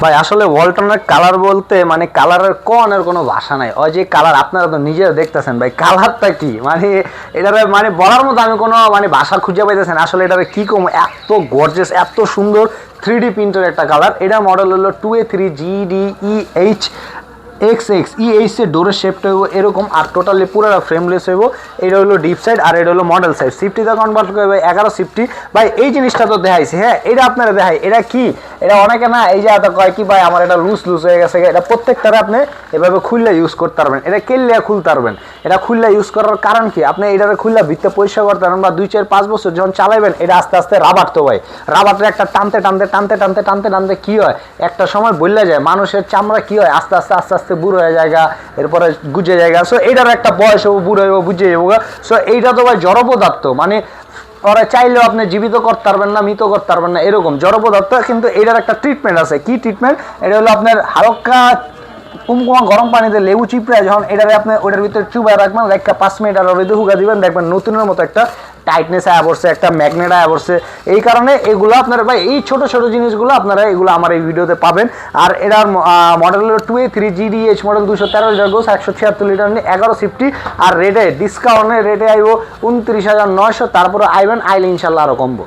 ভাই আসলে ওয়ালটনের কালার বলতে মানে কালারের কনের কোনো ভাষা নাই। ওই যে কালার আপনারা তো নিজেরা দেখতেছেন ভাই, কালারটা কি মানে এটারে মানে বলার মতো আমি কোনো মানে ভাষা খুঁজে পাইতেছেন। আসলে এটারে কি কম, এত গর্জিয়াস এত সুন্দর 3D প্রিন্টের একটা কালার। এটা মডেল হলো 2A3GDEH XX EH এর ডোরের শেপটা হইব এরকম, আর টোটালি পুরো ফ্রেমলেস হইব। এটা হলো ডিপ সাইড আর এটা হলো মডেল সাইড। সিফটিতে কনভার্ট করবে 11 সিফটি। ভাই এই জিনিসটা তো দেখাইছি, হ্যাঁ এটা আপনারা দেখাই। এটা কি, এটা অনেকে না এই যে এত কয় কি ভাই আমার এটা লুজ লুজ হয়ে গেছে, এটা প্রত্যেকটারে আপনি এভাবে খুললে ইউজ করতে পারবেন। এটা কেললে খুলতে পারবেন। এটা খুললে ইউজ করার কারণ কি, আপনি এটারে খুললে ভিতরে পরিষ্কার করতে পারবেন, বা 2 4 5 বছর যখন চালাবেন এটা আস্তে আস্তে রাবার তো ভাই, রাবারটা একটা টানতে টানতে টানতে টানতে টানতে টানতে কি হয় একটা সময় বললে যায় মানুষের চামড়া কি হয় আস্তে আস্তে আস্তে আস্তে বুড়ো হয়ে যায়, এরপরে গুজে যায়। সো এইটার একটা বয়স হবো, বুড়ো হইব, বুঝে যাবো। সো এইটা তো ভাই জড় পদার্থ, মানে ওরা চাইলেও আপনি জীবিত করতে পারবেন না, মৃত করতে পারবেন না, এরকম জড় পদার্থ। কিন্তু এটার একটা ট্রিটমেন্ট আছে। কি ট্রিটমেন্ট? এটা হলো আপনার হালকা কুমকুমা গরম পানিতে লেবু চিপড়ে যখন এটারে আপনি ওটার ভিতরে চুবায় রাখবেন, একটা 5 মিনিট আর রোদে হুকা দিবেন, দেখবেন নতুনের মতো একটা টাইটনেস আয়া পড়ছে, একটা ম্যাগনেট আয়া পড়ছে। এই কারণে এগুলো আপনারা ভাই এই ছোট ছোট জিনিসগুলো আপনারা এগুলো আমার এই ভিডিওতে পাবেন। আর এটার মডেল হলো 2A3GDH মডেল 213 লিটার গোস, 176 লিটার নিয়ে 11 সিফটি। আর রেটে ডিসকাউন্টের রেটে আইব 29,900। তারপরে আইবেন আইলে ইনশাল্লাহ আরও কমবো।